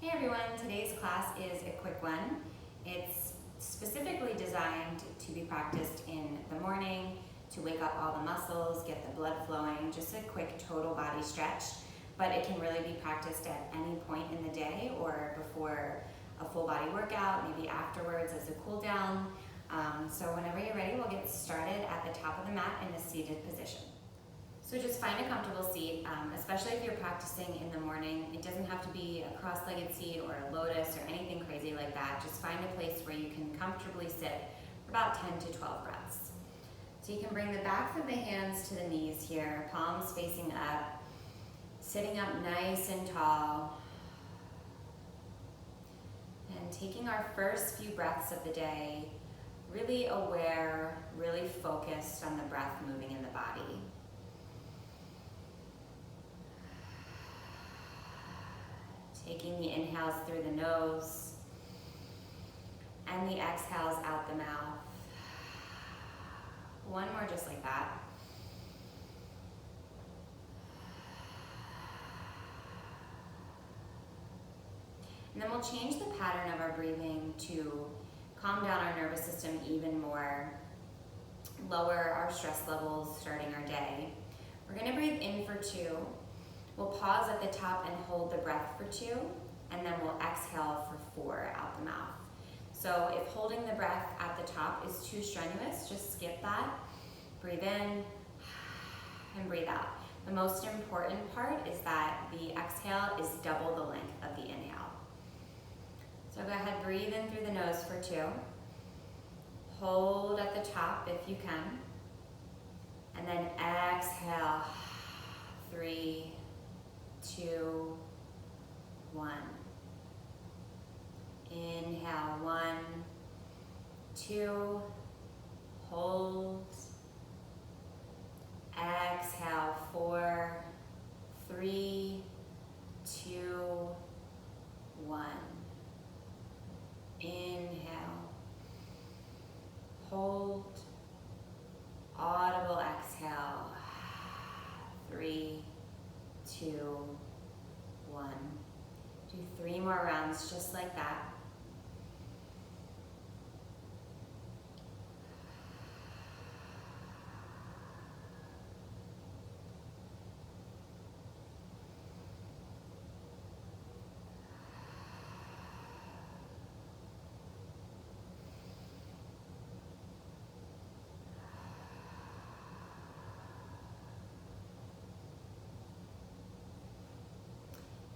Hey everyone, today's class is a quick one. It's specifically designed to be practiced in the morning to wake up all the muscles, get the blood flowing, just a quick total body stretch. But it can really be practiced at any point in the day or before a full body workout, maybe afterwards as a cool down. So whenever you're ready, we'll get started at the top of the mat in a seated position. So just find a comfortable seat, especially if you're practicing in the morning. It doesn't have to be a cross-legged seat or a lotus or anything crazy like that. Just find a place where you can comfortably sit for about 10 to 12 breaths. So you can bring the backs of the hands to the knees here, palms facing up, sitting up nice and tall. And taking our first few breaths of the day, really aware, really focused on the breath moving in the body. Taking the inhales through the nose and the exhales out the mouth. One more just like that. And then we'll change the pattern of our breathing to calm down our nervous system even more, lower our stress levels starting our day. We're going to breathe in for 2. We'll pause at the top and hold the breath for 2, and then we'll exhale for 4 out the mouth. So if holding the breath at the top is too strenuous, just skip that. Breathe in and breathe out. The most important part is that the exhale is double the length of the inhale. So go ahead, breathe in through the nose for 2. Hold at the top if you can. And then exhale, 3, 2, 1. Inhale, 1, 2, hold. Exhale, 4, 3, 2, 1. Inhale, hold. Audible exhale, 3, 2, 1. Do 3 more rounds just like that.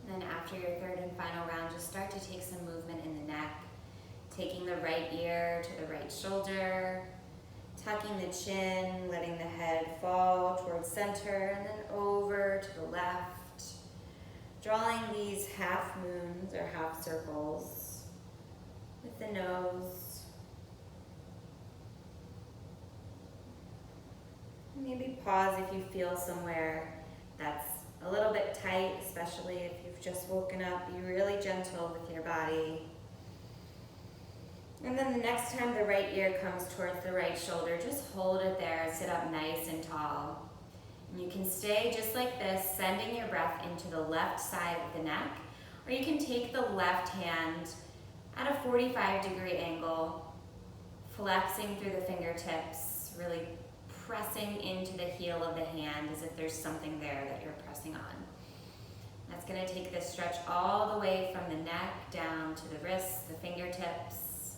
And then after your third and final round, just start to take some movement in the neck, taking the right ear to the right shoulder, tucking the chin, letting the head fall towards center, and then over to the left, drawing these half moons or half circles with the nose. Maybe pause if you feel somewhere that's a little bit tight, especially if you've just woken up. Be really gentle with your body. And then the next time the right ear comes towards the right shoulder, just hold it there, sit up nice and tall. And you can stay just like this, sending your breath into the left side of the neck, or you can take the left hand at a 45-degree angle, flexing through the fingertips, really pressing into the heel of the hand as if there's something there that you're pressing on. That's going to take this stretch all the way from the neck down to the wrists, the fingertips.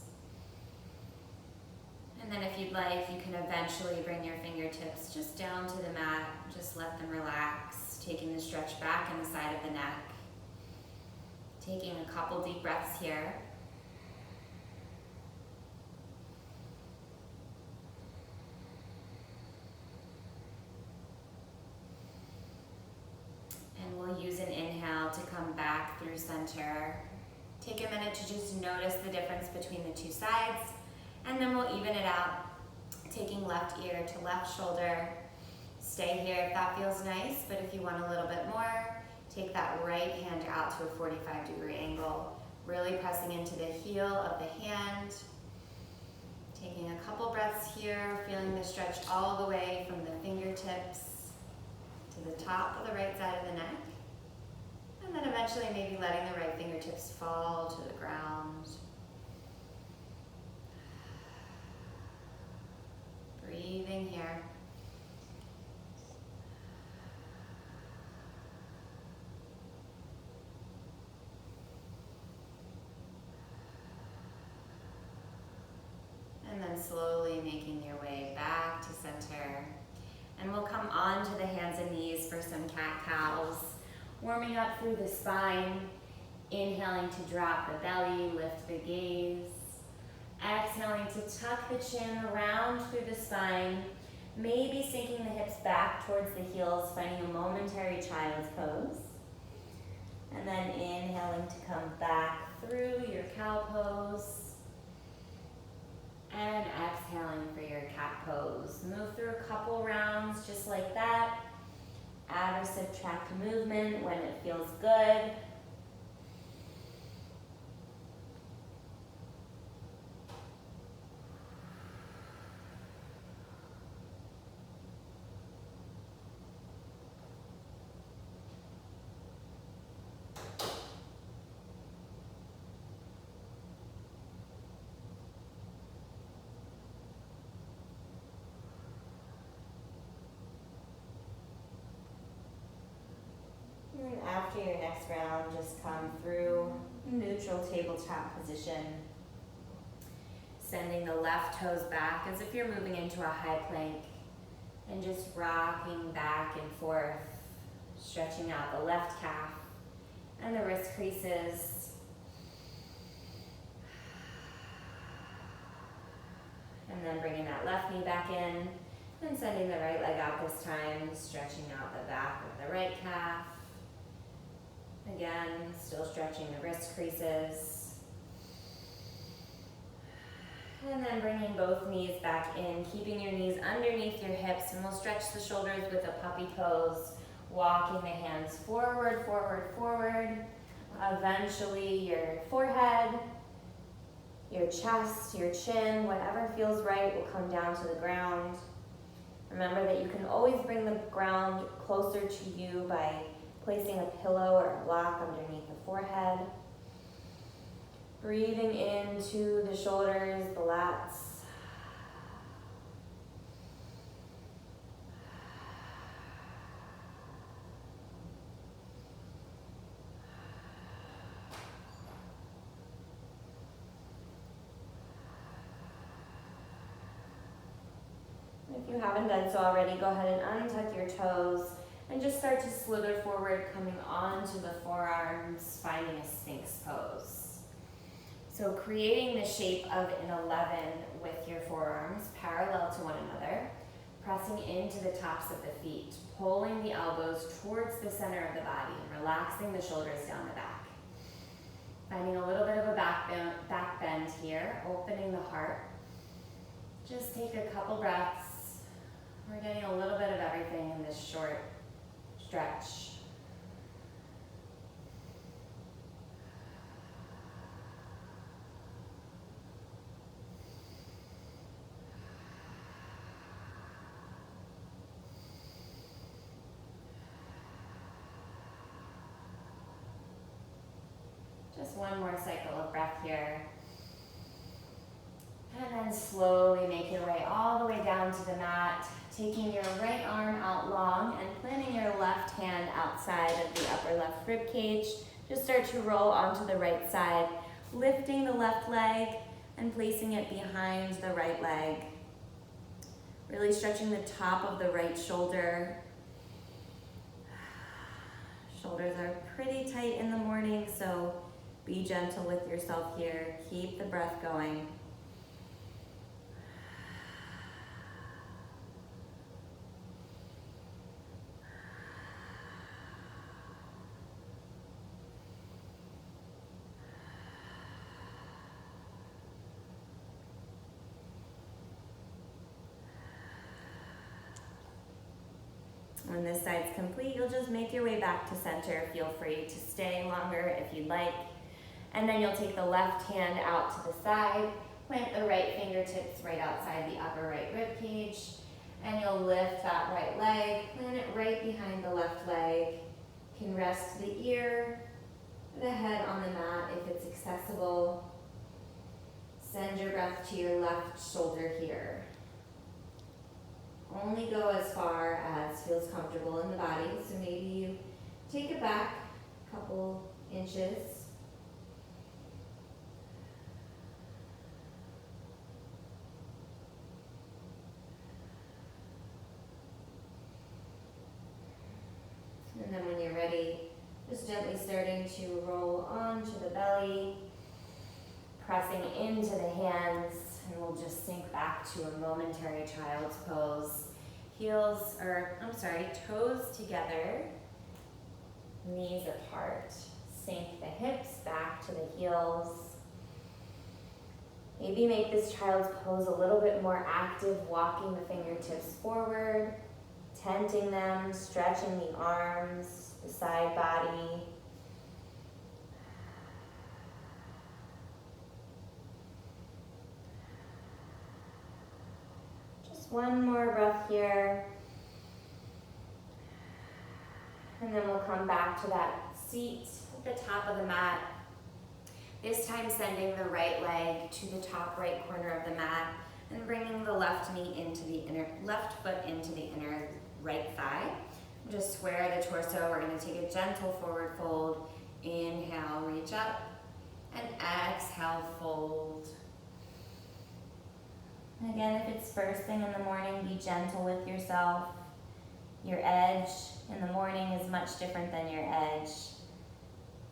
And then if you'd like, you can eventually bring your fingertips just down to the mat, just let them relax, taking the stretch back in the side of the neck. Taking a couple deep breaths here. And we'll use an inhale to come back through center. Take a minute to just notice the difference between the 2 sides, and then we'll even it out, taking left ear to left shoulder. Stay here if that feels nice, but if you want a little bit more, take that right hand out to a 45-degree angle, really pressing into the heel of the hand. Taking a couple breaths here, feeling the stretch all the way from the fingertips to the top of the right side of the neck. And then eventually maybe letting the right fingertips fall to the ground. Breathing here. And then slowly making your way back to center. And we'll come onto the hands and knees for some cat-cows. Warming up through the spine. Inhaling to drop the belly, lift the gaze. Exhaling to tuck the chin around through the spine. Maybe sinking the hips back towards the heels, finding a momentary child's pose. And then inhaling to come back through your cow pose. And exhaling for your cat pose. Move through a couple rounds just like that. Add or subtract movement when it feels good. And after your next round, just come through neutral tabletop position. Sending the left toes back as if you're moving into a high plank. And just rocking back and forth, stretching out the left calf and the wrist creases. And then bringing that left knee back in and sending the right leg out this time, stretching out the back of the right calf. Again, still stretching the wrist creases. And then bringing both knees back in, keeping your knees underneath your hips, and we'll stretch the shoulders with the puppy pose, walking the hands forward, forward, forward. Eventually your forehead, your chest, your chin, whatever feels right will come down to the ground. Remember that you can always bring the ground closer to you by placing a pillow or a block underneath the forehead. Breathing into the shoulders, the lats. If you haven't done so already, go ahead and untuck your toes and just start to slither forward, coming onto the forearms, finding a Sphinx pose. So creating the shape of an 11 with your forearms parallel to one another, pressing into the tops of the feet, pulling the elbows towards the center of the body, and relaxing the shoulders down the back. Finding a little bit of a back bend here, opening the heart. Just take a couple breaths. We're getting a little bit of everything in this short stretch. Just one more cycle of breath here. And then slowly make your way all the way down to the mat, taking your right arm out long and planting your left hand outside of the upper left rib cage. Just start to roll onto the right side, lifting the left leg and placing it behind the right leg. Really stretching the top of the right shoulder. Shoulders are pretty tight in the morning, so be gentle with yourself here. Keep the breath going. When this side's complete, you'll just make your way back to center. Feel free to stay longer if you'd like. And then you'll take the left hand out to the side, plant the right fingertips right outside the upper right rib cage, and you'll lift that right leg, plant it right behind the left leg, You can rest the ear, the head on the mat if it's accessible. Send your breath to your left shoulder here. Only go as far as feels comfortable in the body, so maybe you take it back a couple inches. And then when you're ready, just gently starting to roll onto the belly, pressing into the hands, and we'll just sink back to a momentary child's pose. Toes together, knees apart. Sink the hips back to the heels. Maybe make this child's pose a little bit more active, walking the fingertips forward, tenting them, stretching the arms, the side body. Just one more breath here. And then we'll come back to that seat at the top of the mat. This time sending the right leg to the top right corner of the mat and bringing the left foot into the inner right thigh. Just square the torso. We're going to take a gentle forward fold. Inhale, reach up, and exhale, fold. Again, if it's first thing in the morning, be gentle with yourself. Your edge in the morning is much different than your edge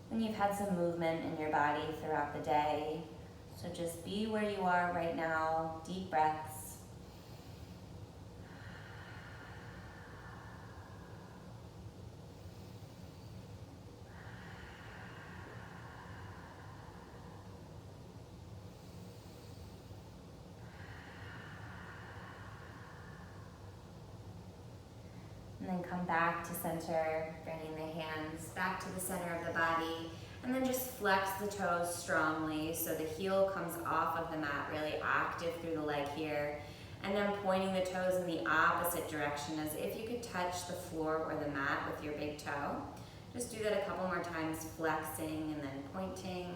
when you've had some movement in your body throughout the day. So just be where you are right now. Deep breaths. And then come back to center, bringing the hands back to the center of the body, and then just flex the toes strongly so the heel comes off of the mat, really active through the leg here, and then pointing the toes in the opposite direction as if you could touch the floor or the mat with your big toe. Just do that a couple more times, flexing and then pointing,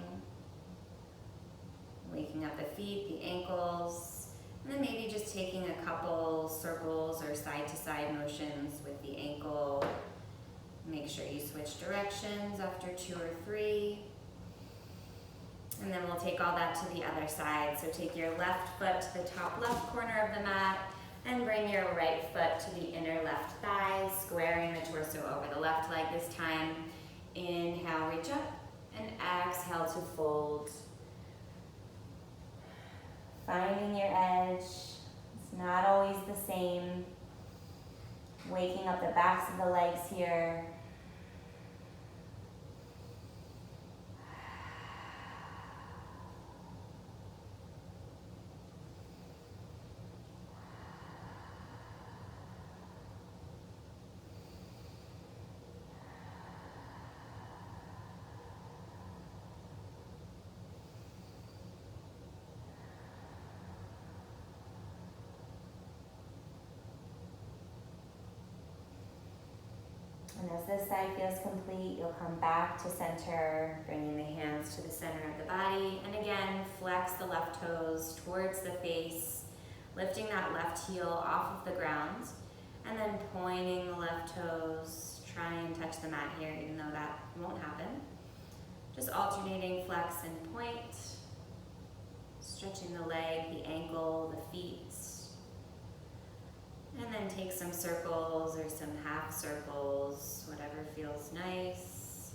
waking up the feet, the ankles. And then maybe just taking a couple circles or side-to-side motions with the ankle. Make sure you switch directions after 2 or 3. And then we'll take all that to the other side. So take your left foot to the top left corner of the mat and bring your right foot to the inner left thigh, squaring the torso over the left leg this time. Inhale, reach up, and exhale to fold. Finding your edge. It's not always the same. Waking up the backs of the legs here. And as this side feels complete, you'll come back to center, bringing the hands to the center of the body. And again, flex the left toes towards the face, lifting that left heel off of the ground, and then pointing the left toes. Try and touch the mat here, even though that won't happen. Just alternating flex and point, stretching the leg, the ankle, the feet. And then take some circles or some half circles, whatever feels nice.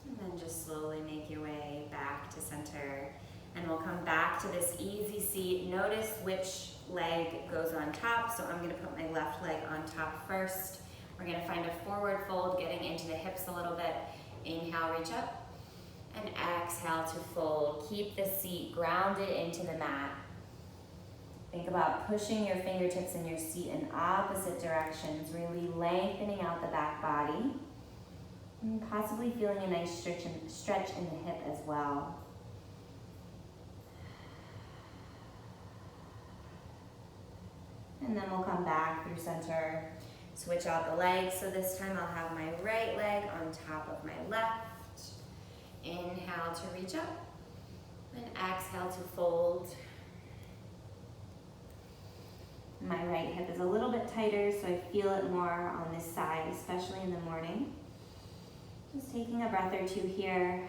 And then just slowly make your way back to center. And we'll come back to this easy seat. Notice which leg goes on top. So I'm going to put my left leg on top first. We're going to find a forward fold, getting into the hips a little bit. Inhale, reach up. And exhale to fold. Keep the seat grounded into the mat. Think about pushing your fingertips in your seat in opposite directions, really lengthening out the back body. And possibly feeling a nice stretch in the hip as well. And then we'll come back through center, switch out the legs. So this time I'll have my right leg on top of my left. Inhale to reach up, and exhale to fold. My right hip is a little bit tighter, so I feel it more on this side, especially in the morning. Just taking a breath or two here.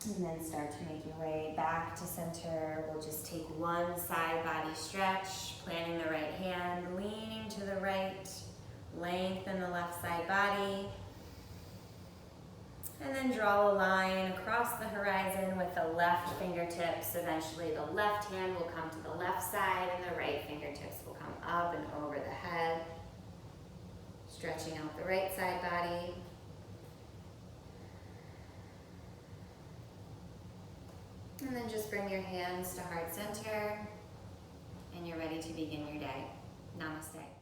And then start to make your way back to center. We'll just take one side body stretch, planting the right hand, leaning to the right, lengthen the left side body. And then draw a line across the horizon with the left fingertips. Eventually the left hand will come to the left side and the right fingertips will come up and over the head. Stretching out the right side body. And then just bring your hands to heart center, and you're ready to begin your day. Namaste.